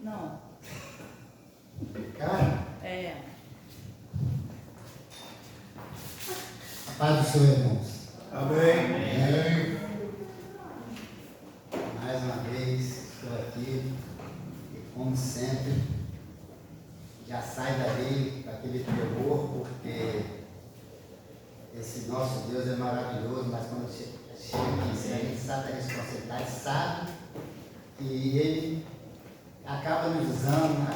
Não. Cara? É. A paz do Senhor, irmãos. Amém. Amém. Mais uma vez estou aqui e, como sempre, já sai dali com aquele terror, porque esse nosso Deus é maravilhoso, mas quando chega aqui, a gente sabe da responsabilidade, sabe que Ele acaba nos usando,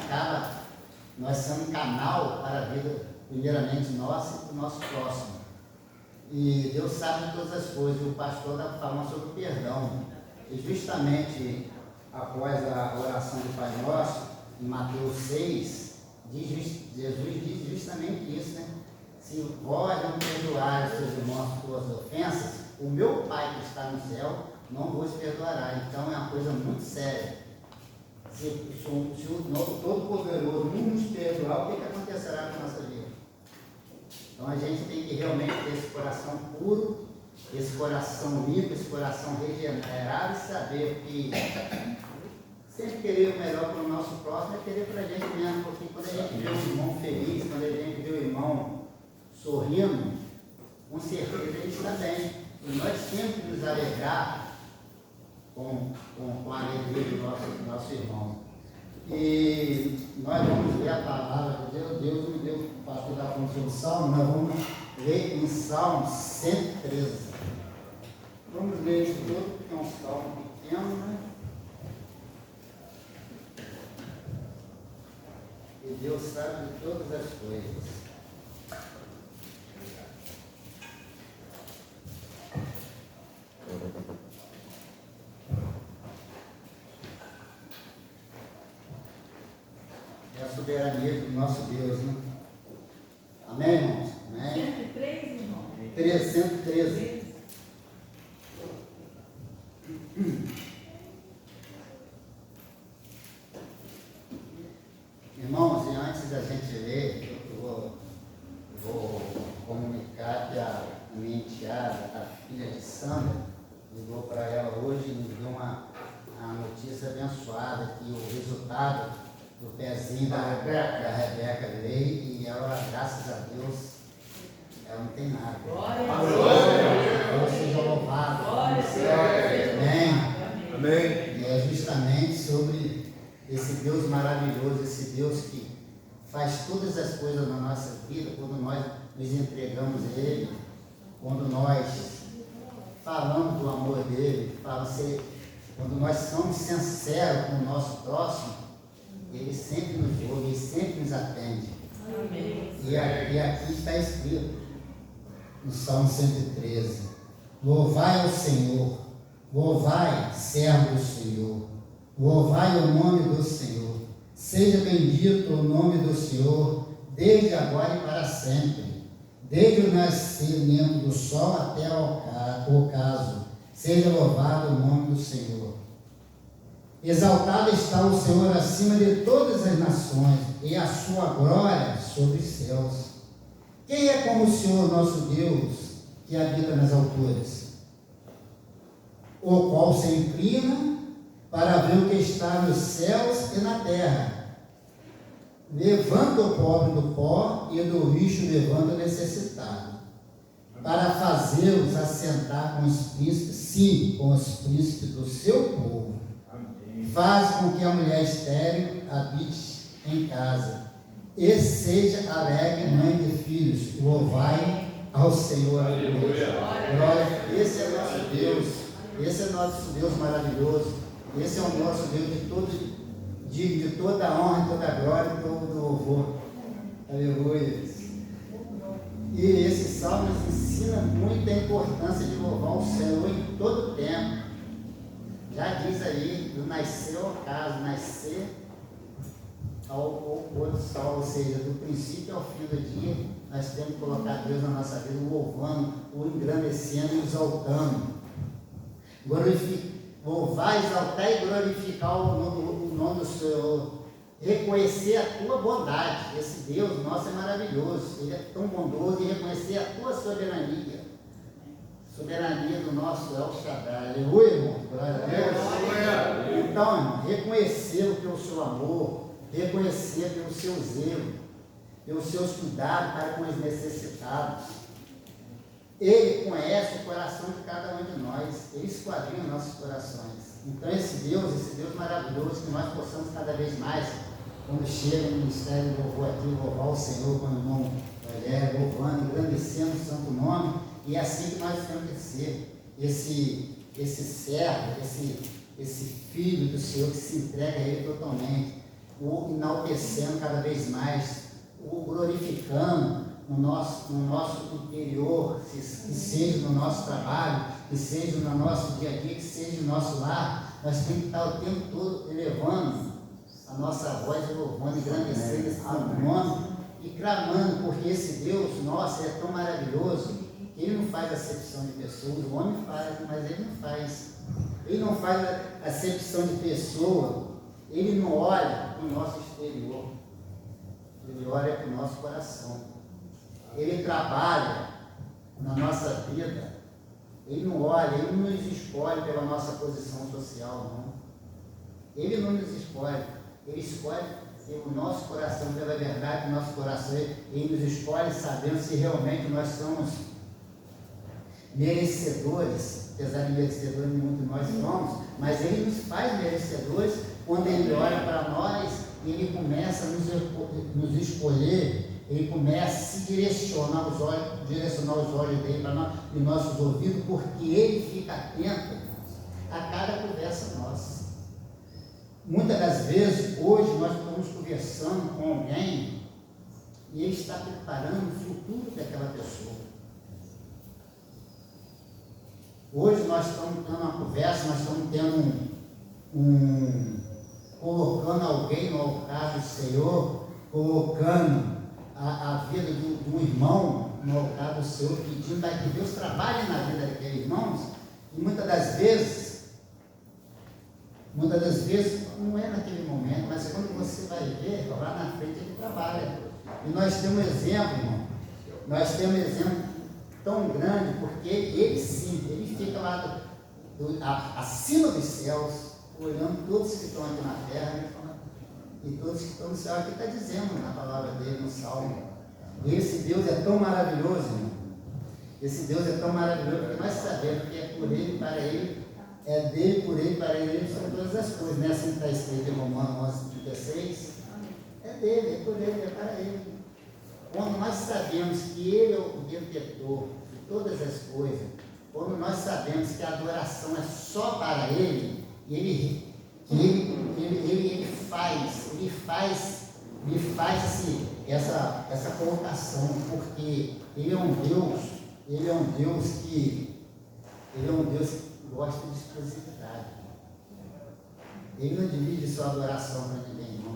nós somos um canal para a vida, primeiramente nossa e do nosso próximo. E Deus sabe de todas as coisas. O pastor está falando sobre o perdão. E justamente após a oração do Pai Nosso, em Mateus 6, Jesus diz justamente isso, né? Se vós não perdoares seus irmãos suas ofensas, o meu Pai que está no céu não vos perdoará. Então é uma coisa muito séria. Se o Todo-Poderoso não nos perdoar, o que acontecerá com a nossa vida? Então a gente tem que realmente ter esse coração puro, esse coração limpo, esse coração regenerado e saber que sempre querer o melhor para o nosso próximo é querer para a gente mesmo, porque quando a gente vê o irmão feliz, quando a gente vê o irmão sorrindo, com certeza ele está bem. E nós sempre nos alegrar com a alegria do nosso irmão. E nós vamos ler a palavra de Deus. Deus me deu o pastor da função do Salmo, nós vamos ler em Salmo 113. Vamos ler isso todo, porque é um salmo pequeno, né? E Deus sabe de todas as coisas. É a soberania do nosso Deus, né? Amém, irmãos? Amém? 103, irmão? 313. Irmãos, e antes da gente ler, eu vou comunicar que a minha enteada, a filha de Sandra, ligou para ela hoje e nos deu uma notícia abençoada, que o resultado do pezinho da Rebeca veio e ela, graças a Deus, ela não tem nada. Glória a Deus. Deus seja louvado. Glória a Deus. Amém. Amém. E é justamente sobre esse Deus maravilhoso, esse Deus que faz todas as coisas na nossa vida, quando nós nos entregamos a Ele, quando nós falamos do amor dEle, quando nós somos sinceros com o nosso próximo, Ele sempre nos ouve, Ele sempre nos atende. Amém. E aqui está escrito, no Salmo 113, louvai ao Senhor, louvai, servo do Senhor, louvai o nome do Senhor, seja bendito o nome do Senhor, desde agora e para sempre, desde o nascimento do sol até o ocaso, seja louvado o nome do Senhor. Exaltado está o Senhor acima de todas as nações, e a sua glória sobre os céus. Quem é como o Senhor nosso Deus, que habita nas alturas? O qual se inclina para ver o que está nos céus e na terra. Levanta o pobre do pó e do lixo levanta o necessitado, para fazê-los assentar com os príncipes, sim, com os príncipes do seu povo. Faz com que a mulher estéril habite em casa, e seja alegre mãe de filhos. Louvai ao Senhor. Aleluia. Glória. Esse é nosso Deus. Esse é nosso Deus maravilhoso. Esse é o nosso Deus digno de toda a honra, toda a glória e todo o louvor. Aleluia. E esse salmo nos ensina muito a importância de louvar o Senhor em todo o tempo. Já diz aí, do nascer ao ocaso, nascer ao pôr do sol, ou seja, do princípio ao fim do dia, nós temos que colocar Deus na nossa vida, louvando, o engrandecendo e exaltando. Louvar, exaltar e glorificar o nome do Senhor. Reconhecer a tua bondade. Esse Deus nosso é maravilhoso. Ele é tão bondoso, e reconhecer a tua soberania. Soberania do nosso El Shaddai. Aleluia, irmão. Glória a Deus. Então, irmão, reconhecê-lo pelo seu amor, reconhecer pelo seu zelo, pelos seus cuidados para com os necessitados. Ele conhece o coração de cada um de nós, ele esquadrinha nossos corações. Então, esse Deus maravilhoso, que nós possamos cada vez mais, quando chega no ministério de louvor aqui, louvar o Senhor com o irmão Valério, louvando, engrandecendo o santo nome, e é assim que nós temos que ser. Esse servo, esse filho do Senhor que se entrega a Ele totalmente, o enaltecendo cada vez mais, o glorificando no nosso interior, que seja no nosso trabalho, que seja no nosso dia a dia, que seja no nosso lar. Nós temos que estar o tempo todo elevando a nossa voz, louvando, engrandecendo esse santo nome e clamando, porque esse Deus nosso é tão maravilhoso que Ele não faz acepção de pessoas. O homem faz, mas Ele não faz. Ele não faz acepção de pessoa. Ele não olha para o nosso exterior. Ele olha para o nosso coração. Ele trabalha na nossa vida. Ele não olha, Ele não nos escolhe pela nossa posição social, não. Ele não nos escolhe. Ele escolhe pelo nosso coração, pela verdade do nosso coração. Ele nos escolhe sabendo se realmente nós somos merecedores, apesar de merecedores muito nós somos, mas Ele nos faz merecedores quando Ele olha para nós e Ele começa a nos escolher. Ele começa a se direcionar os olhos dele para nós, e nossos ouvidos, porque Ele fica atento a cada conversa nossa. Muitas das vezes, hoje, nós estamos conversando com alguém e Ele está preparando o futuro daquela pessoa. Hoje nós estamos tendo uma conversa, nós estamos tendo colocando alguém no altar do Senhor, colocando a vida de um irmão no altar do Senhor, pedindo para que Deus trabalhe na vida daqueles irmãos, e muitas das vezes não é naquele momento, mas quando você vai ver, lá na frente Ele trabalha. E nós temos um exemplo, irmão, nós temos um exemplo tão grande, porque Ele sim, Ele fica lá acima dos céus, olhando todos que estão aqui na terra, e todos que estão no céu. Aqui está dizendo na palavra dele, no Salmo. E esse Deus é tão maravilhoso, irmão. Esse Deus é tão maravilhoso que nós sabemos que é por Ele, para Ele, é dele, por Ele, para Ele são todas as coisas, né? Assim está escrito em Romanos 11:36. É dele, é por Ele, é para Ele. Quando nós sabemos que Ele é o detentor de todas as coisas, quando nós sabemos que a adoração é só para Ele, Ele faz essa colocação, porque Ele é um Deus que gosta de exclusividade. Ele não divide sua adoração para ninguém, não.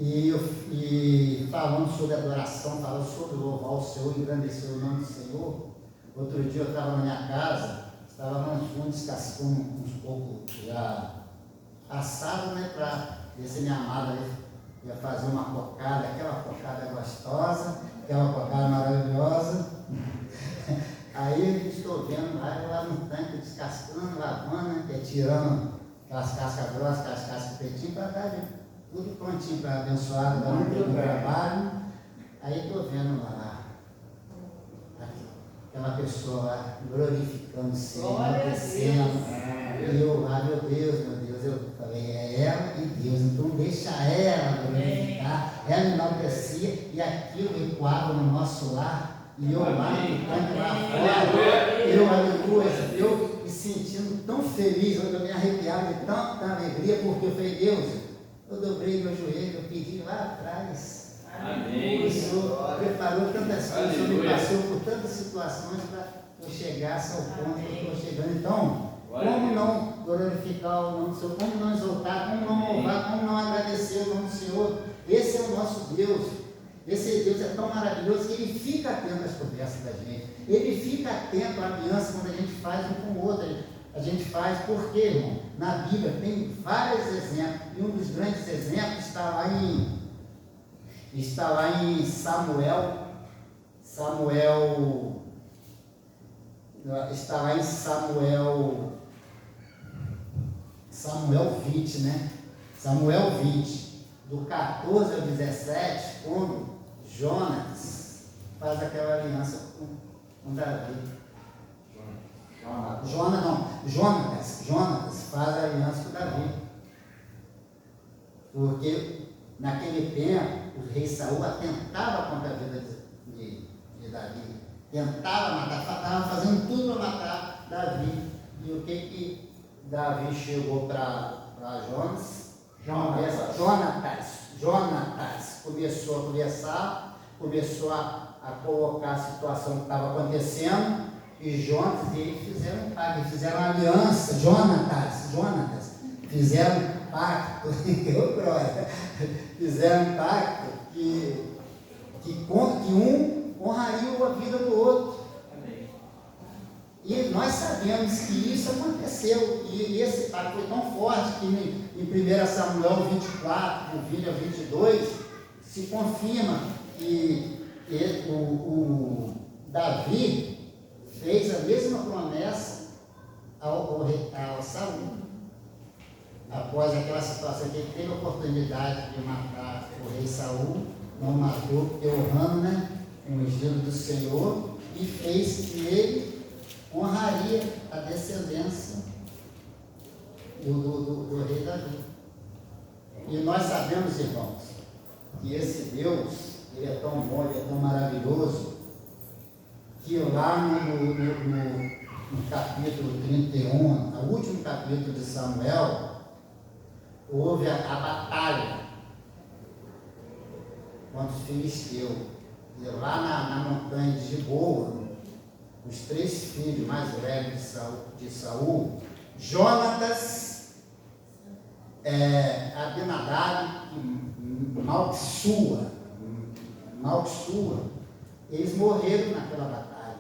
E falando sobre adoração, falando sobre louvar o Senhor, engrandecer o nome do Senhor. Outro dia eu estava na minha casa, estava lá no fundo descascando uns poucos já assado, né, para ver se minha amada ia fazer uma cocada, aquela cocada gostosa, aquela cocada maravilhosa. Aí estou vendo lá no tanque, descascando, lavando, né, tirando aquelas cascas grossas, aquelas cascas pretinhas, para dar tudo prontinho para abençoar, dar um trabalho. Aí estou vendo lá, aquela pessoa lá, glorificando o Senhor, enaltecendo. E eu lá, meu Deus, eu falei, é ela e Deus, então deixa ela glorificar, ela enaltecia, e aquilo ecoava no nosso lar, e eu lá no canto lá fora, aleluia, eu me sentindo tão feliz, eu me arrepiava de tanta alegria, porque eu falei, Deus, eu dobrei meu joelho, eu pedi lá atrás. Amém. O Senhor preparou tantas coisas, o Senhor me passou por tantas situações para eu chegasse ao ponto que eu estou chegando. Então, como não glorificar o nome do Senhor, como não exaltar, como não louvar, como não agradecer o nome do Senhor? Esse é o nosso Deus. Esse Deus é tão maravilhoso que Ele fica atento às conversas da gente. Ele fica atento à aliança quando a gente faz um com o outro. A gente faz porque, irmão, na Bíblia tem vários exemplos. E um dos grandes exemplos está lá em Samuel. Está lá em Samuel Samuel 20, né? Samuel 20, do 14 ao 17, quando Jonas faz aquela aliança com Davi. Jonatas faz a aliança com Davi. Porque naquele tempo o rei Saul atentava contra a vida de Davi. Tentava matar, estava fazendo tudo para matar Davi. E o que Davi chegou para Jonatas começou a conversar, começou a colocar a situação que estava acontecendo, e Jonatas e ele fizeram um pacto, fizeram uma aliança. Jonatas fizeram um pacto, fizeram um pacto que um honraria a vida do outro. E nós sabemos que isso aconteceu, e esse pacto foi tão forte que em 1 Samuel 24, do 20 a 22, se confirma que o Davi fez a mesma promessa ao Saul. Após aquela situação que ele teve a oportunidade de matar o rei Saul, não matou, porque honrando, né, o ungido do Senhor, e fez que ele honraria a descendência do rei Davi. E nós sabemos, irmãos, que esse Deus, ele é tão bom, ele é tão maravilhoso, que lá no capítulo 31, no último capítulo de Samuel, houve a batalha contra os filisteus. E lá na montanha de Giboa, os 3 filhos mais velhos de Saul, Jonatas, Abinadab e Malquissua, eles morreram naquela batalha,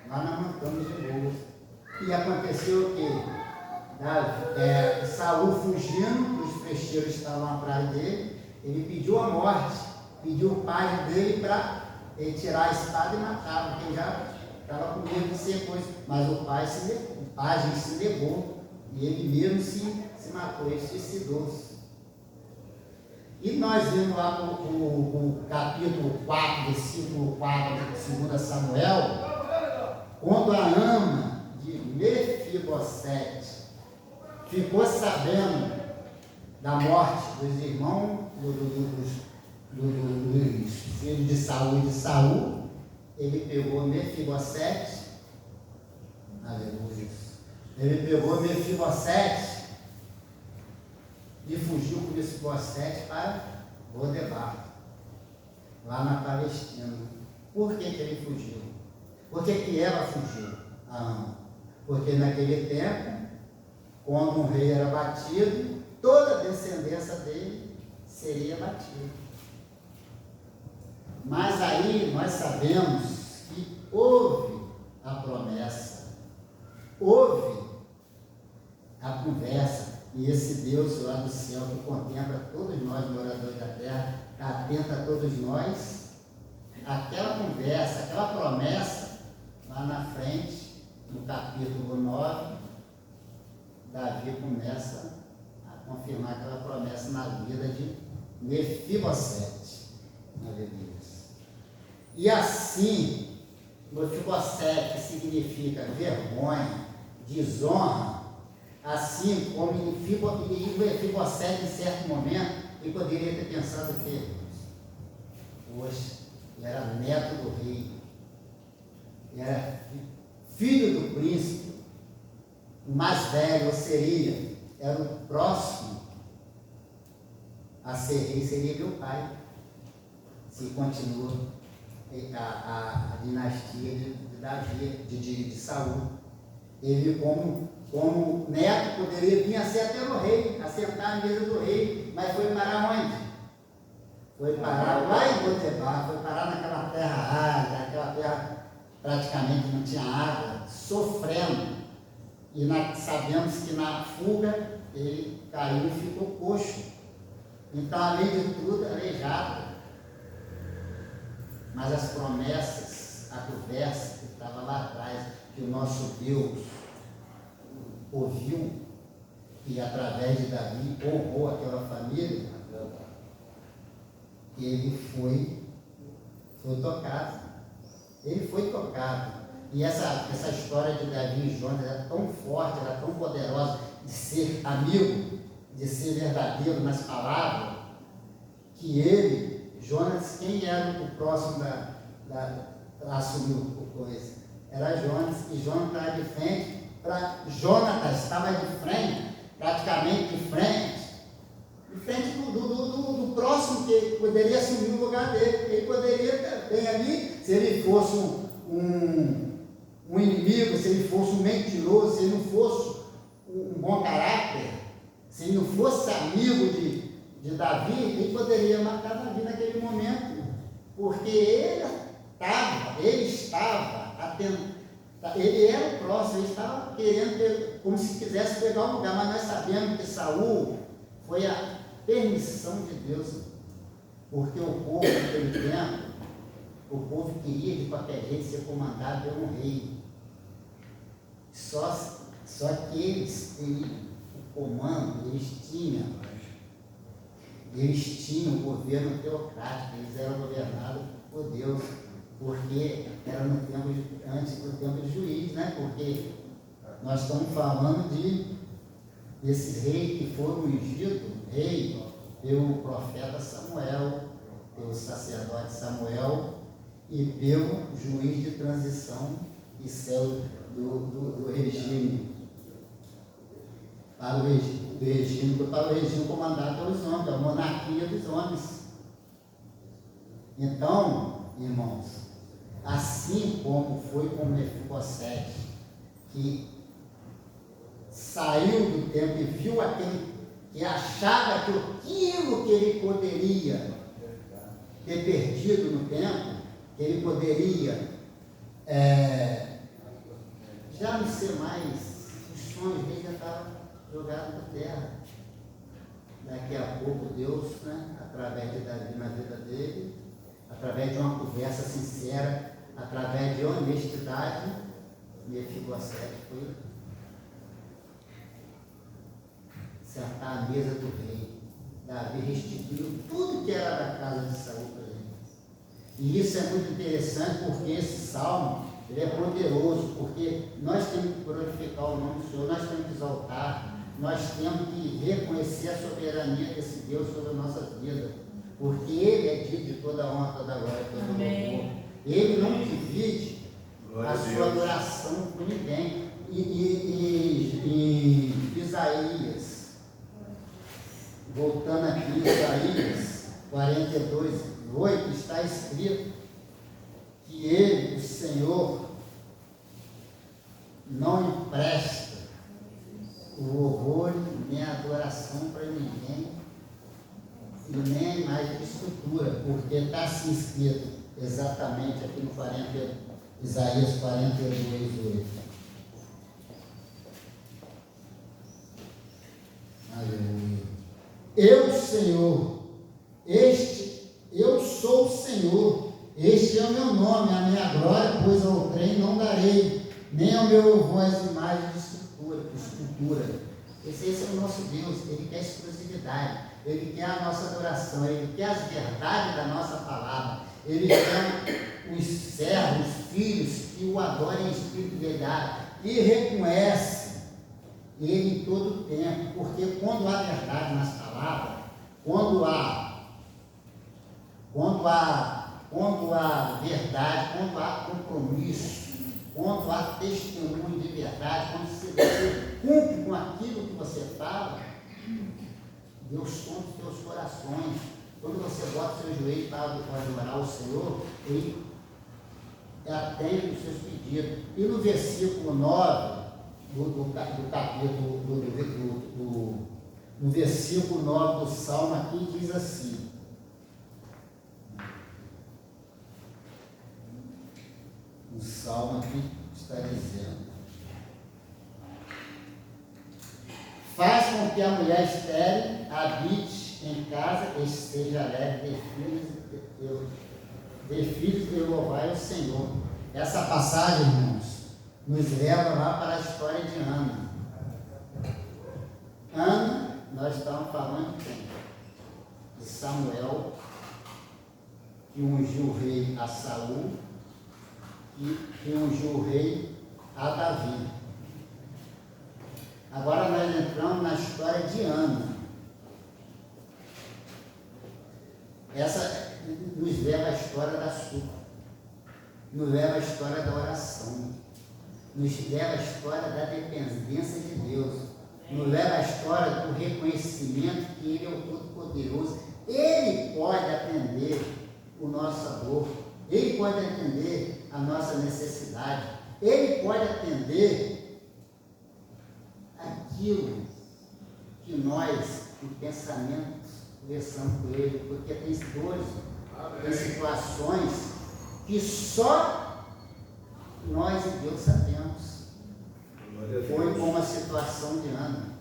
lá na montanha de Giboa. E aconteceu o quê? Saul fugindo, os flecheiros estavam atrás dele, ele pediu a morte, pediu o pai dele para ele tirar a espada e matar, porque ele já estava com medo de ser coisa. Mas o pai se negou, e ele mesmo se matou, ele suicidou-se. E nós vimos lá no capítulo 4, versículo 4 de 2 Samuel, quando a ama de Mefibosete ficou sabendo da morte dos irmãos dos filhos de Saul e de Saul, ele pegou Mefibosete, aleluia, ele pegou Mefibosete e fugiu com Mefibosete para Lodebar, lá na Palestina. Por que ele fugiu? Por que ela fugiu? Porque naquele tempo, quando um rei era batido, toda a descendência dele seria batida. Mas aí nós sabemos que houve a promessa, houve a conversa, e esse Deus lá do céu que contempla todos nós, moradores da terra, está atento a todos nós, aquela conversa, aquela promessa, lá na frente, no capítulo 9, Davi começa a confirmar aquela promessa na vida de Mefibosete. Aleluia. E assim, Mefibosete, que significa vergonha, desonra, assim como Mefibosete, em certo momento, ele poderia ter pensado que, poxa, ele era neto do rei, ele era filho do príncipe, o mais velho era o próximo a ser rei, seria meu pai, se continua a dinastia de Davi, de Saul. Ele, como neto, poderia vir a ser até o rei, a sentar na mesa do rei, mas foi parar onde? Foi parar lá em Lodebar, foi parar naquela terra árida, aquela terra praticamente não tinha água, sofrendo. E sabemos que na fuga ele caiu e ficou coxo. Então, além de tudo, aleijado. Mas as promessas, a conversa que estava lá atrás, que o nosso Deus ouviu e através de Davi honrou aquela família, ele foi tocado. Ele foi tocado. E essa história de Davi e Jonas era tão forte, era tão poderosa, de ser amigo, de ser verdadeiro nas palavras, que ele, Jonas, quem era o próximo para assumir o coisa? Era Jonas, e Jonas estava de frente, Jonatas estava de frente, praticamente de frente do próximo que poderia assumir o lugar dele. Ele poderia bem ali, se ele fosse um inimigo, se ele fosse um mentiroso, se ele não fosse um bom caráter, se ele não fosse amigo de Davi, ele poderia matar Davi naquele momento, porque ele era o próximo, ele estava querendo, como se quisesse pegar o lugar, mas nós sabemos que Saul foi a permissão de Deus, porque o povo naquele tempo, o povo queria de qualquer jeito ser comandado por um rei. Só que eles o comando, eles tinham o governo teocrático, eles eram governados por Deus, porque era antes do tempo de juiz, né? Porque nós estamos falando desses reis que foram ungidos, rei, pelo profeta Samuel, pelo sacerdote Samuel e pelo juiz de transição e céu do regime, para o regime comandado pelos homens, a monarquia dos homens. Então, irmãos, assim como foi com Mefibosete, que saiu do templo e viu aquele que achava que aquilo que ele poderia ter perdido no templo, que ele poderia já não ser mais, os sonhos dele já estavam jogados por terra. Daqui a pouco Deus, né, através de Davi na vida dele, através de uma conversa sincera, através de honestidade, Mefibosete foi sentar à mesa do rei. Davi restituiu tudo que era da casa de Saul para ele. E isso é muito interessante, porque esse salmo ele é poderoso, porque nós temos que glorificar o nome do Senhor, nós temos que exaltar, nós temos que reconhecer a soberania desse Deus sobre a nossa vida, porque Ele é digno de toda honra, toda glória, todo louvor. Ele não divide a sua adoração com ninguém. E Isaías, voltando aqui, Isaías 42:8, está escrito que Ele, o Senhor, não empresta o louvor nem a adoração para ninguém, e nem mais de escultura, porque está assim escrito exatamente aqui no Isaías 42:8. Aleluia. Eu, Senhor, eu sou o Senhor, este é o meu nome, a minha glória, pois ao outrem não darei, nem ao meu voz imagem de escultura. Esse é o nosso Deus, Ele quer exclusividade, Ele quer a nossa adoração, Ele quer as verdades da nossa palavra, Ele quer os servos, os filhos que o adorem em espírito e verdade, e reconhece Ele em todo o tempo, porque quando há verdade nas palavras, quando há verdade, quando há compromisso, quando há testemunho de verdade, quando você cumpre com aquilo que você fala, Deus sonda os teus corações. Quando você bota seu joelho para adorar o Senhor, Ele atende os seus pedidos. E no versículo 9 do capítulo, no versículo 9 do Salmo aqui, diz assim: o Salmo aqui está dizendo: faz com que a mulher estéril habite em casa e esteja alegre de filhos e louvai o Senhor. Essa passagem, irmãos, nos leva lá para a história de Ana. nós estamos falando de quem? De Samuel, que ungiu o rei a Saul e que ungiu o rei a Davi. Agora nós entramos na história de Ana. Essa nos leva à história da súplica, nos leva à história da oração, nos leva à história da dependência de Deus, nos leva à história do reconhecimento que Ele é o Todo-Poderoso. Ele pode atender a nossa dor, Ele pode atender a nossa necessidade, Ele pode atender aquilo que nós, em pensamento, conversamos com Ele, porque tem dores, tem situações que só nós e Deus sabemos. Foi como a situação de Ana.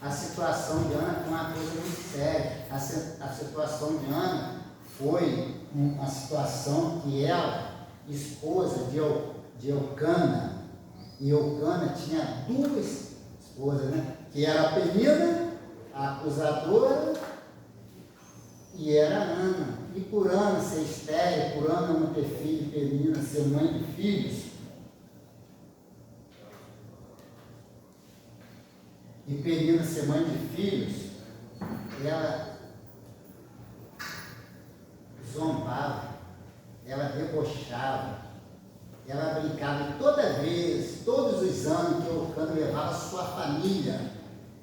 A situação de Ana foi uma coisa muito séria. A situação de Ana foi uma situação que ela, esposa de Eucana, e Eucana tinha duas esposas, né? Que era a Penina, a acusadora, e era a Ana. E por Ana ser estéril, por Ana não ter filho, Penina ser mãe de filhos, e Penina ser mãe de filhos, ela zombava, ela debochava, ela brincava. E toda vez, todos os anos que Eucana levava sua família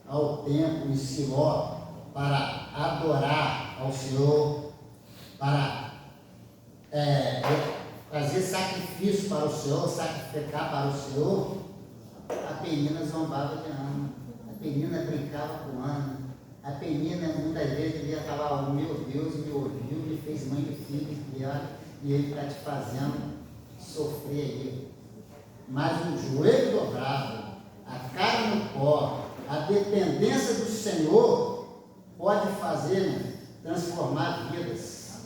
ao templo em Siló para adorar ao Senhor, para fazer sacrifício para o Senhor, sacrificar para o Senhor, a Penina zombava de Ana, a Penina brincava com Ana, a Penina muitas vezes devia falar: oh, meu Deus me ouviu, me fez mãe de filho, e Ele está te fazendo sofrer aí. Mas um joelho dobrado, a cara no pó, a dependência do Senhor pode fazer, né, transformar vidas,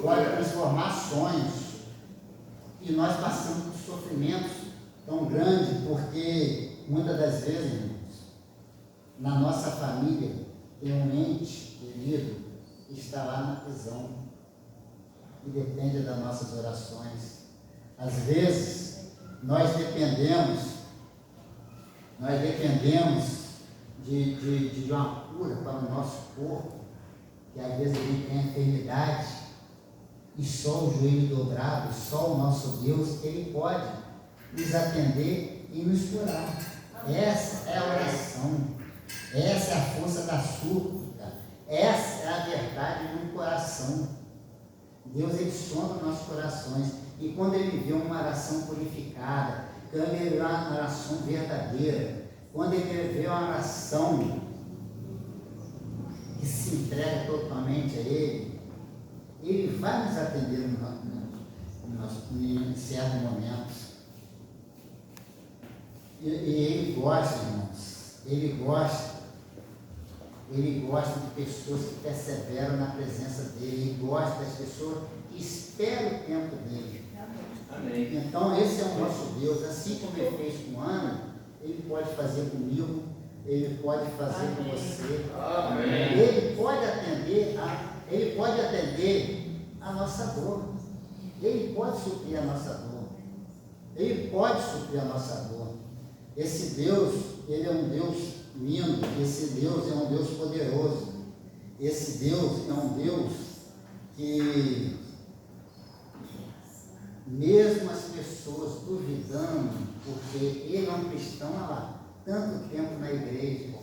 pode transformar sonhos. E nós passamos por sofrimentos tão grandes, porque muitas das vezes, irmãos, na nossa família tem um ente querido que está lá na prisão e depende das nossas orações. Às vezes nós dependemos de uma cura para o nosso corpo, que às vezes ele tem enfermidade, e só o joelho dobrado, só o nosso Deus, Ele pode nos atender e nos curar. Essa é a oração, essa é a força da súplica, essa é a verdade no coração. Deus, Ele sonda os nossos corações, e quando Ele vê uma oração purificada, quando Ele vê uma oração verdadeira, quando Ele vê uma oração que se entrega totalmente a Ele, Ele vai nos atender em certos momentos. E Ele gosta, irmãos, Ele gosta de pessoas que perseveram na presença dEle, Ele gosta das pessoas que esperam o tempo dEle. Amém. Então esse é o nosso Deus. Assim como Ele fez com Ana, Ele pode fazer comigo, Ele pode fazer com você. Amém. Ele pode atender a nossa dor. Ele pode suprir a nossa dor. Ele pode suprir a nossa dor. Esse Deus, Ele é um Deus lindo. Esse Deus é um Deus poderoso. Esse Deus é um Deus que, mesmo as pessoas duvidando, porque Ele é um cristão há tanto tempo na igreja,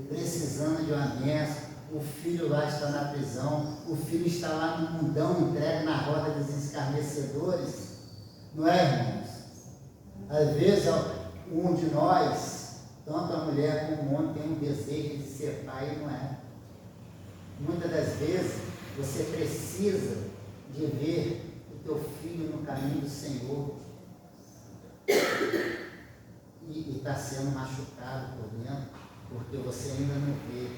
precisando de uma bênção, o filho lá está na prisão, o filho está lá no mundão, entregue na roda dos escarnecedores, não é, irmãos? Às vezes, um de nós, tanto a mulher como o homem, tem um desejo de ser pai, não é? Muitas das vezes, você precisa de ver o teu filho no caminho do Senhor e está sendo machucado por dentro, porque você ainda não vê.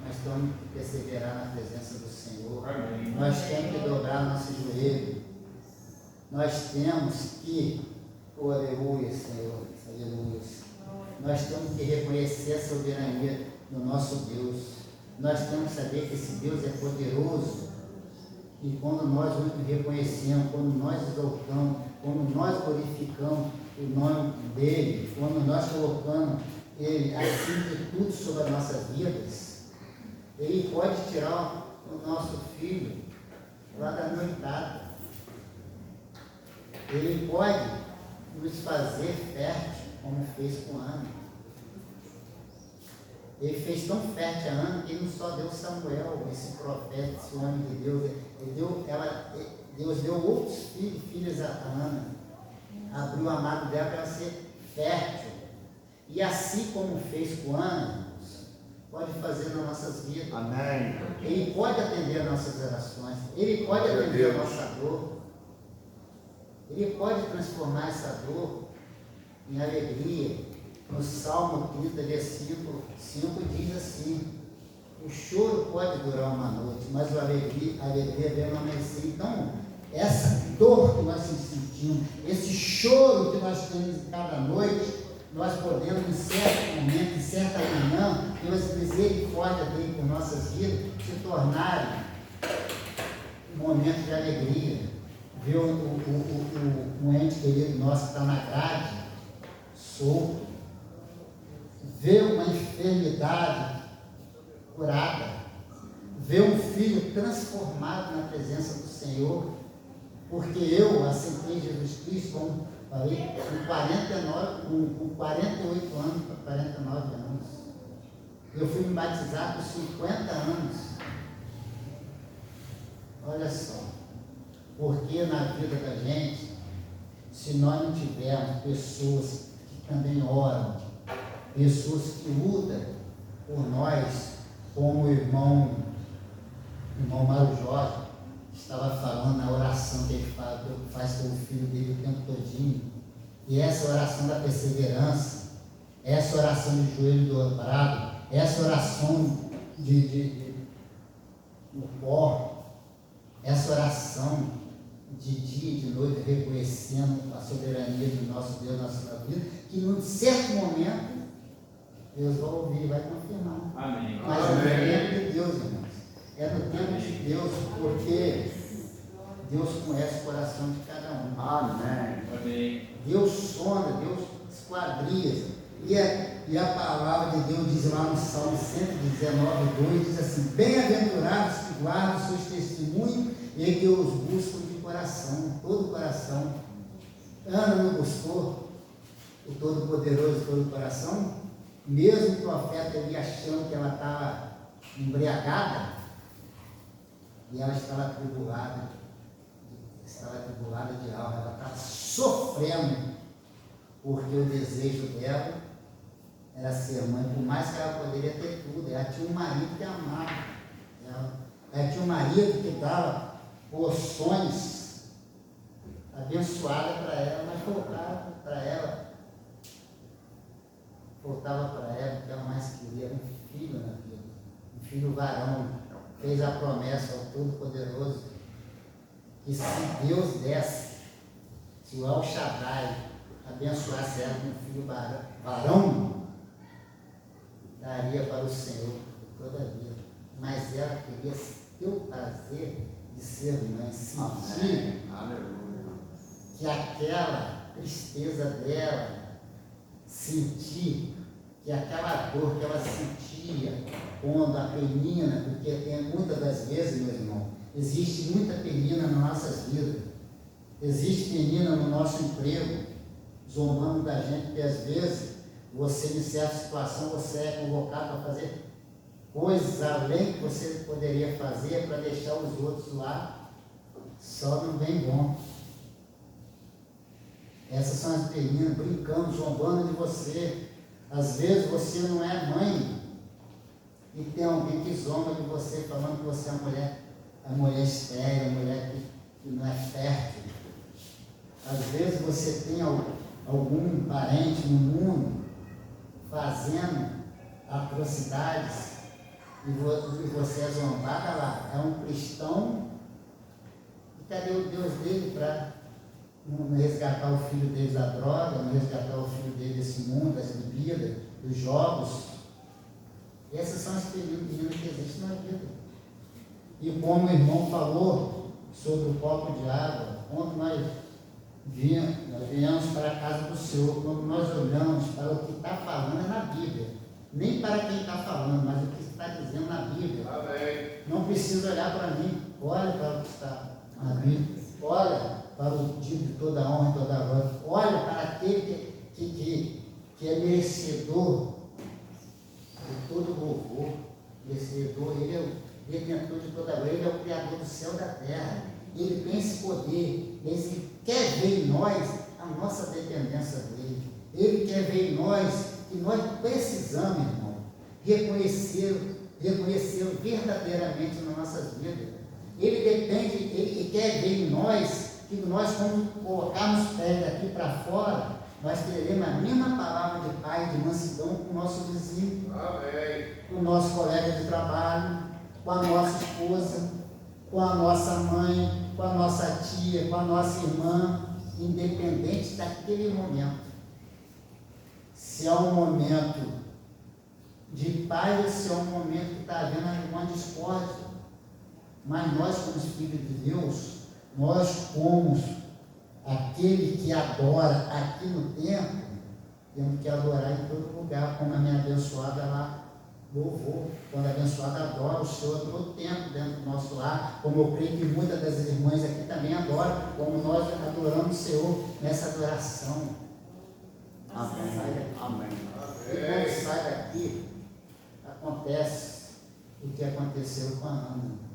Nós temos que perseverar na presença do Senhor. Amém. Nós temos que dobrar nosso joelho. Nós temos que, oh, aleluia, Senhor, aleluia. nós temos que reconhecer a soberania do nosso Deus. Nós temos que saber que esse Deus é poderoso. E quando nós o reconhecemos, quando nós exaltamos, quando nós glorificamos o nome dele, quando nós colocamos ele acima de tudo sobre as nossas vidas, ele pode tirar o nosso filho lá da noitada. Ele pode nos fazer fértil, como fez com Ana. Ele fez tão fértil a Ana que ele não só deu Samuel, esse profeta, esse homem de Deus. Deus deu outros filhos a Ana. Abriu o amado dela para ela ser fértil. E assim como fez com Ana, pode fazer nas nossas vidas. Amém. Ele pode atender as nossas orações. Ele pode atender a nossa dor. Ele pode transformar essa dor em alegria. No Salmo 30, versículo 5 diz assim: o choro pode durar uma noite, mas a alegria vem no amanhecer. Então, essa dor que nós sentimos, esse choro que nós temos em cada noite, nós podemos, em certo momento, em certa manhã, pelas misericórdia dele por nossas vidas, se tornarem um momento de alegria. Ver um ente querido nosso que está na grade, solto, ver uma enfermidade curada, ver um filho transformado na presença do Senhor, porque eu aceitei Jesus Cristo com 48 anos, 49 anos. Eu fui me batizar com 50 anos. Olha só, porque na vida da gente, se nós não tivermos pessoas que também oram, pessoas que lutam por nós, como o irmão Mário Jorge estava falando na oração que ele faz pelo filho dele o tempo todinho, e essa oração da perseverança, essa oração de joelho dobrado, essa oração no pó, essa oração de dia e de noite, reconhecendo a soberania do nosso Deus na nossa vida, que num certo momento Deus vai ouvir e vai confirmar. Amém. Mas é no tempo de Deus, irmãos. É no tempo de Deus, porque Deus conhece o coração de cada um. Amém. Amém. Deus sonda, Deus esquadria. E a palavra de Deus diz lá no Salmo 119, 2, diz assim: bem-aventurados que guardam os seus testemunhos e que os buscam de coração, todo o coração. Ana não buscou o Todo-Poderoso de todo o coração? Mesmo o profeta ali achando que ela estava embriagada, e ela estava atribulada de alma, ela estava sofrendo, porque o desejo dela era ser mãe, por mais que ela poderia ter tudo. Ela tinha um marido que amava ela tinha um marido que dava porções abençoadas para ela, mas faltava para ela o que ela mais queria, um filho na vida, um filho varão. Fez a promessa ao Todo-Poderoso que se Deus desse, se o El Shaddai abençoasse ela com um filho varão, daria para o Senhor toda a vida. Mas ela queria ter o prazer de ser mãe, sentir que aquela tristeza dela, sentir que aquela dor que ela sentia quando a penina, porque tem muitas das vezes, meu irmão, existe muita penina nas nossas vidas, existe penina no nosso emprego, zombando da gente, porque às vezes você, em certa situação, você é convocado para fazer coisas além que você poderia fazer para deixar os outros lá, só não vem bom. Essas são as meninas brincando, zombando de você. Às vezes você não é mãe e tem alguém que zomba de você, falando que você é a mulher estéril, a mulher que não é fértil. Às vezes você tem algum parente no mundo fazendo atrocidades e você é zombada lá. É um cristão, e cadê o Deus dele para não resgatar o filho dele da droga, não resgatar o filho dele desse mundo, das bebidas, dos jogos. Essas são as meninas que existem na vida. E como o irmão falou sobre o copo de água, quando nós viemos para a casa do Senhor, quando nós olhamos para o que está falando é na Bíblia, nem para quem está falando, mas o que está dizendo na Bíblia. Amém. Não precisa olhar para mim, olha para o que está na Bíblia, olha para o tipo de toda honra e toda glória, olha para aquele que é merecedor de todo louvor, merecedor, ele é o detentor de toda glória, ele é o Criador do céu e da terra, ele tem esse poder, ele quer ver em nós a nossa dependência dele, ele quer ver em nós que nós precisamos, irmão, reconhecê-lo verdadeiramente nas nossas vidas. Ele quer ver em nós que nós, quando colocarmos pé daqui para fora, nós teremos a mesma palavra de paz, de mansidão com o nosso vizinho, Amém. com o nosso colega de trabalho, com a nossa esposa, com a nossa mãe, com a nossa tia, com a nossa irmã, independente daquele momento. Se é um momento de paz ou se é um momento que está havendo alguma discórdia. Mas nós, como filhos de Deus, nós como aquele que adora aqui no templo, temos que adorar em todo lugar, como a minha abençoada lá louvou. Quando a abençoada adora o Senhor todo o tempo dentro do nosso lar, como eu creio que muitas das irmãs aqui também adoram, como nós adoramos o Senhor nessa adoração. Amém. Sai daqui. Amém. E quando sai daqui, acontece o que aconteceu com a Ana.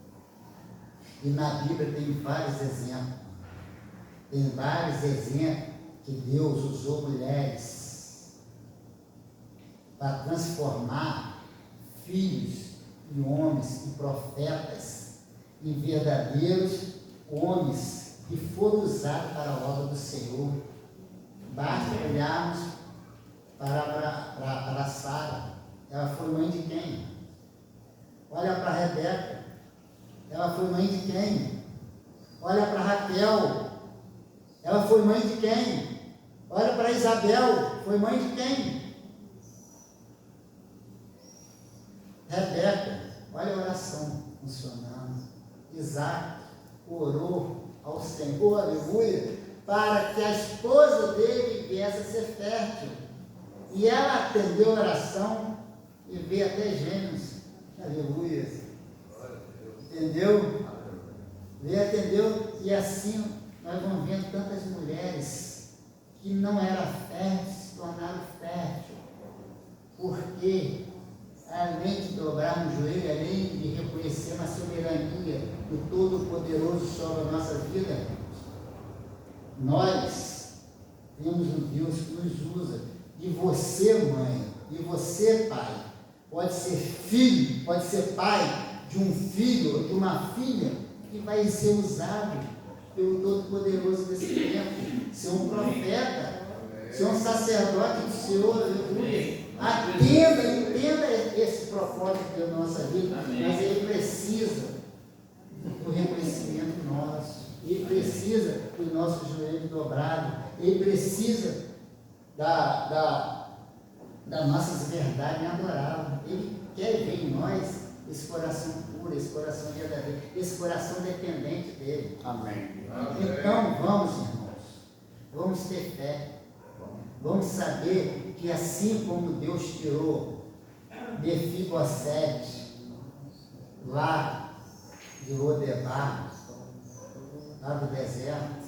E na Bíblia tem vários exemplos. Tem vários exemplos que Deus usou mulheres para transformar filhos e homens e profetas em verdadeiros homens que foram usados para a obra do Senhor. Basta olharmos para Sara. Ela foi mãe de quem? Olha para Rebeca. Ela foi mãe de quem? Olha para Raquel. Ela foi mãe de quem? Olha para Isabel. Foi mãe de quem? Rebeca. Olha a oração funcionando. Isaac orou ao Senhor, aleluia, para que a esposa dele viesse a ser fértil. E ela atendeu a oração e veio até Gênesis. Aleluia. Entendeu? Veio, atendeu, e assim nós vamos vendo tantas mulheres que não eram férteis, se tornaram férteis. Porque, além de dobrar no joelho, além de reconhecer a soberania do Todo-Poderoso sobre a nossa vida, nós temos um Deus que nos usa. E você, mãe, e você, pai, pode ser filho, pode ser pai de um filho ou de uma filha que vai ser usado pelo Todo-Poderoso desse tempo, ser um profeta, ser um sacerdote do Senhor, aleluia. Entenda esse propósito da nossa vida, mas ele precisa do reconhecimento nosso, ele precisa do nosso joelho dobrado, ele precisa das nossas verdades adoráveis. Ele quer ver em nós esse coração puro, esse coração verdadeiro, esse coração dependente dele. Amém. Então vamos, irmãos, vamos ter fé, vamos saber que assim como Deus tirou Mefibosete lá de Lodebar, lá do deserto,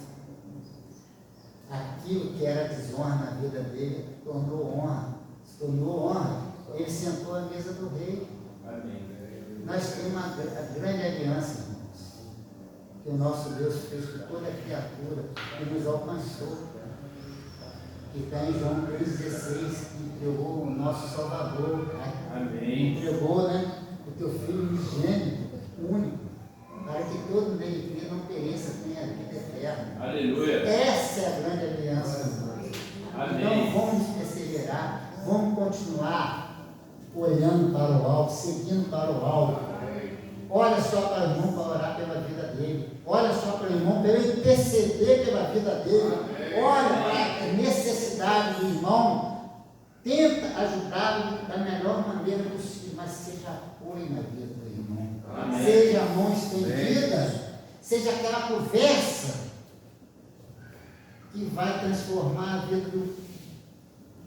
aquilo que era desonra na vida dele se tornou honra. Ele sentou à mesa do rei. Amém. Nós temos uma grande aliança, irmãos, que o nosso Deus fez com toda criatura e nos alcançou. Que está em João 3,16, que entregou o nosso Salvador, né? Amém. Entregou, né, o teu Filho unigênito, único, para que todo nele crê não pereça, tenha vida eterna. Aleluia. Essa é a grande aliança, irmãos. Amém. Então vamos perseverar, vamos continuar olhando para o alto, seguindo para o alto, Olha só para o irmão para orar pela vida dele. Olha só para o irmão para ele interceder pela vida dele. Olha para a necessidade do irmão. Tenta ajudá-lo da melhor maneira possível, mas seja apoio na vida do irmão. Amém. Seja a mão estendida. Seja aquela conversa que vai transformar a vida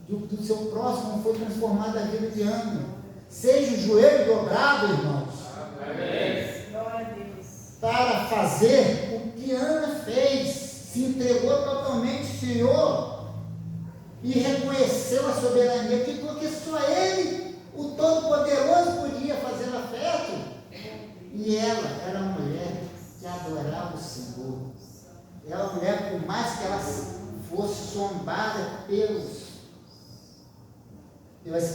do seu próximo, como foi transformada a vida de Ana. Seja o joelho dobrado, irmãos. Amém. Glória a Deus. Para fazer o que Ana fez, se entregou totalmente ao Senhor e reconheceu a soberania de porque só Ele, o Todo-Poderoso, podia fazer afeto. E ela era uma mulher que adorava o Senhor. Era uma mulher, por mais que ela fosse zombada pelas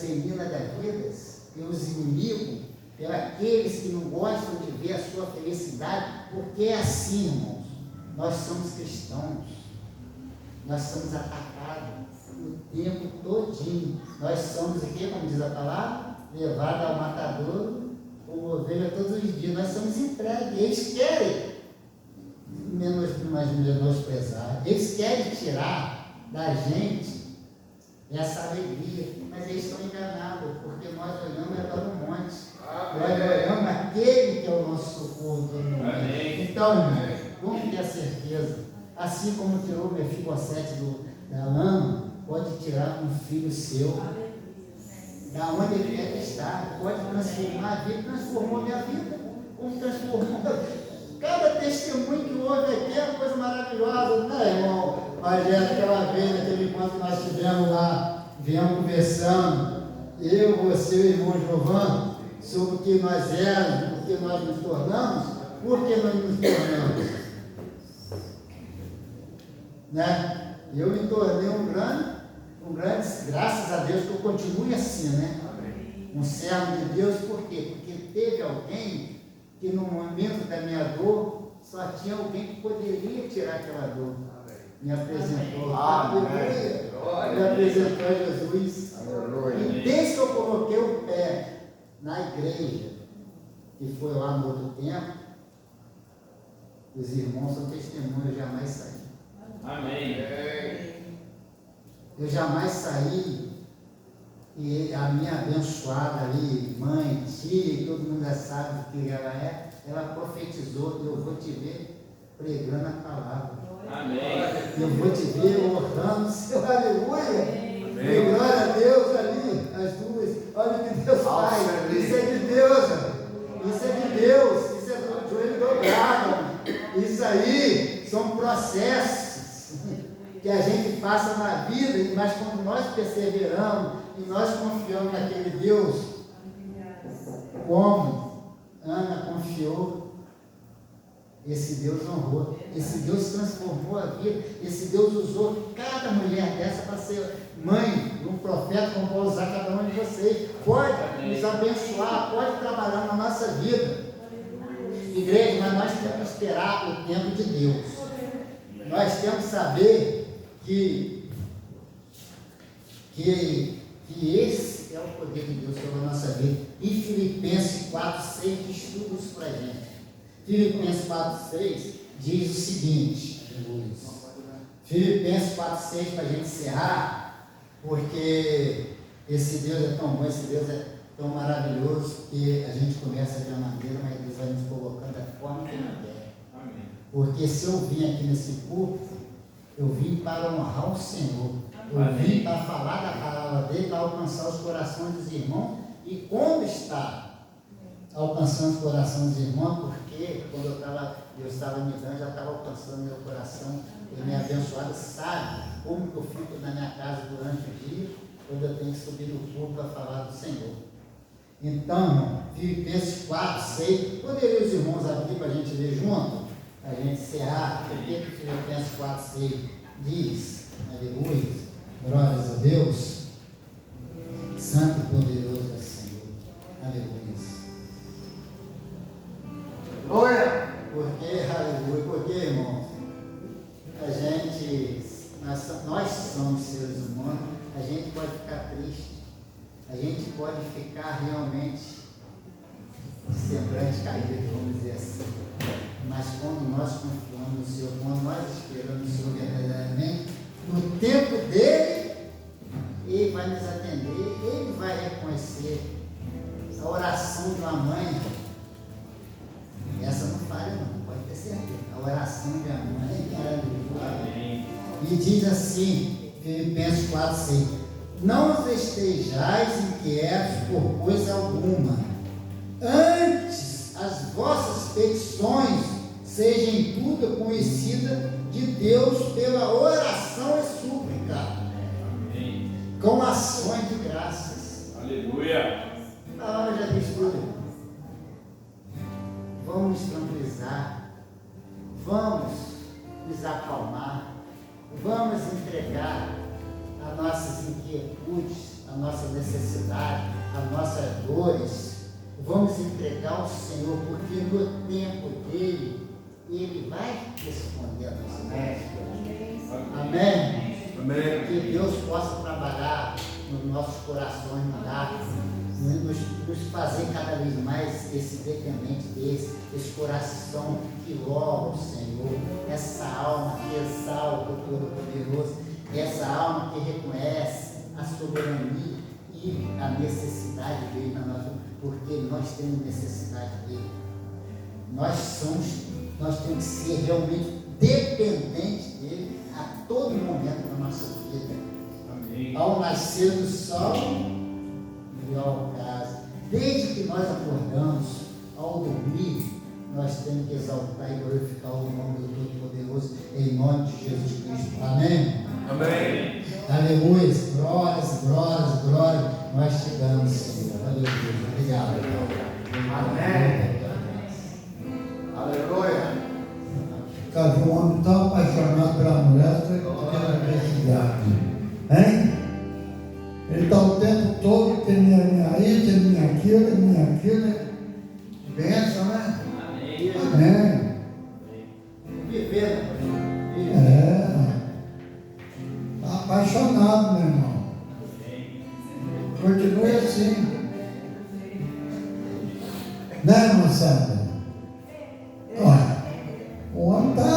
meninas da vida, pelos inimigos, pelos aqueles que não gostam de ver a sua felicidade, porque é assim, irmãos. Nós somos cristãos, nós somos atacados o tempo todinho. Nós somos aqui, como diz a palavra, levados ao matadouro como ovelha todos os dias. Nós somos entregues. Eles querem menosprezar, eles querem tirar da gente essa alegria, mas eles estão enganados, porque nós olhamos para o monte, nós olhamos aquele que é o nosso socorro todo momento. Então, irmãos, vamos ter a certeza, assim como tirou o Mefibosete da lama, pode tirar um filho seu, da onde ele quer estar, pode transformar a vida, transformou minha vida, como transformou. Cada testemunho que houve aqui é uma coisa maravilhosa, né, irmão? Mas aquela vez, naquele encontro que nós tivemos lá, viemos conversando, eu, você e o irmão Giovanni, sobre o que nós éramos, o que nós nos tornamos, por que nós nos tornamos? Né? Eu me tornei um grande, graças a Deus que eu continue assim, né? Um servo de Deus, por quê? Porque teve alguém que no momento da minha dor, só tinha alguém que poderia tirar aquela dor. Me apresentou. Aleluia. Me apresentou a Jesus. Aleluia. E desde que eu coloquei o pé na igreja, que foi lá no outro tempo, os irmãos são testemunhos, eu jamais saí. Amém. Eu jamais saí. E a minha abençoada ali, mãe, tia, todo mundo já sabe o que ela é, ela profetizou: eu vou te ver pregando a palavra. Amém. Eu vou te ver orando, seu aleluia. E glória a Deus ali, as duas. Olha o que Deus faz. Isso é de Deus, isso é de Deus, isso é do joelho dobrado. Isso aí são processos que a gente passa na vida, mas quando nós perseveramos e nós confiamos naquele Deus, como Ana confiou, esse Deus honrou, esse Deus transformou a vida, esse Deus usou cada mulher dessa para ser mãe de um profeta, como pode usar cada um de vocês. Pode nos abençoar, pode trabalhar na nossa vida. Igreja, mas nós temos que esperar o tempo de Deus. Nós temos que saber que esse é o poder de Deus sobre a nossa vida. E Filipenses 4,6 diz tudo isso para a gente. Filipenses 4,6 diz o seguinte, Filipenses 4,6 para a gente encerrar, porque esse Deus é tão bom, esse Deus é tão maravilhoso, que a gente começa de uma maneira, mas Deus vai nos colocando da forma que Ele quer. Porque se eu vim aqui nesse púlpito, eu vim para honrar o Senhor. Eu vim para falar da palavra dele, para alcançar os corações dos irmãos. E como está alcançando os corações dos irmãos? Porque quando eu estava me dando, já estava alcançando meu coração. E minha abençoada sabe como que eu fico na minha casa durante o dia, quando eu tenho que subir no púlpito para falar do Senhor. Então, Filipenses 4,6, poderia os irmãos abrir para a gente ler junto? A gente encerrar, o que Filipenses 4,6 diz? Aleluia, glórias a Deus, santo e poderoso é o Senhor, aleluia. Glória. Aleluia, porque, irmãos, nós somos seres humanos, a gente pode ficar triste, a gente pode ficar realmente grande caída, vamos dizer assim. Mas quando nós confiamos no Senhor, quando nós esperamos no Senhor verdadeiramente, no tempo dele, Ele vai nos atender, Ele vai reconhecer. A oração de uma mãe, essa não falha não, pode ter certeza. A oração de uma mãe é Amém. e diz assim, Filipenses 4:6: não estejais inquietos por coisa alguma, antes as vossas petições sejam em tudo conhecidas de Deus pela oração e súplica, Amém. com ações de graças. Aleluia. A hora já diz tudo. Vamos tranquilizar, vamos nos acalmar, vamos entregar as nossas inquietudes, a nossa necessidade, as nossas dores. Vamos entregar ao Senhor, porque no tempo dele, Ele vai responder a nossa oração. Amém? Amém. Que Deus possa trabalhar nos nossos corações, nos fazer cada vez mais esse dependente esse coração que louva o Senhor, essa alma que exalta o Todo-Poderoso, essa alma que reconhece a soberania e a necessidade dele na nossa vida, porque nós temos necessidade dele. Nós temos que ser realmente dependentes dele a todo momento da nossa vida. Amém. Ao nascer do sol e ao ocaso, desde que nós acordamos, ao dormir, nós temos que exaltar e glorificar o nome do Todo-Poderoso, em nome de Jesus Cristo. Amém? Amém. Aleluia. Glórias, glórias, glórias. Nós te damos, Senhor. Aleluia. Obrigado. Amém. Aleluia. Caso um homem tão apaixonado pela mulher, foi pela felicidade. Hein? Ele está o tempo todo, tem minha isso, tem minha aquilo. Benção, né? Amém. Amém. Viver. Está apaixonado, meu irmão. Continue assim. Né, irmã Sandra? Olha, o homem está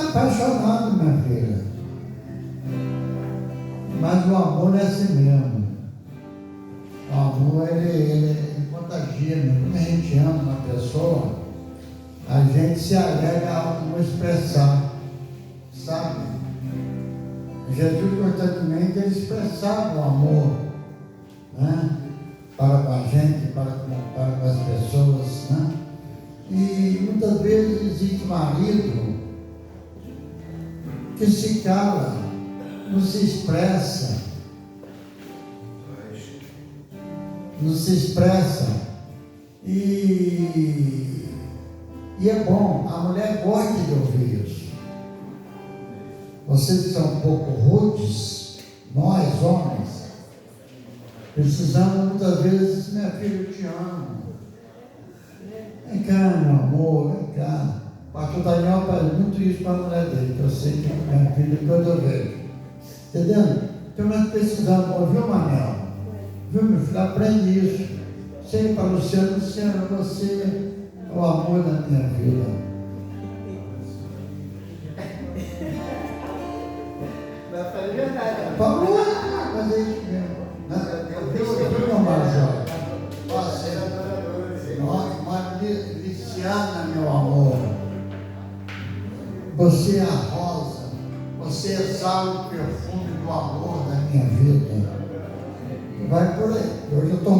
apaixonado, minha filha. Mas o amor é assim mesmo. O amor, ele contagia mesmo. Quando a gente ama uma pessoa, a gente se alegra ao não expressar. Sabe? Jesus constantemente ele expressava o amor, né? Para com a gente, para com as pessoas, né? E muitas vezes existe marido que se cala, não se expressa, e é bom, a mulher gosta de ouvir isso. Vocês que são um pouco rudes, nós homens, precisamos muitas vezes, minha filha, eu te amo. Vem cá, meu amor, vem cá. O pastor Daniel faz muito isso para a mulher dele, que eu sei que minha filha toda eu vejo. Entendendo? Então nós precisamos ouvir o Manel. Viu, meu filho? Aprende isso. Sei para Luciano, Luciano, você é o amor da minha vida. Vai falar a verdade. Falou, mas é isso mesmo. Eu não major. Mas Luciana, meu amor, você é a rosa, você exala o perfume do amor da minha vida. Vai por aí. Hoje eu estou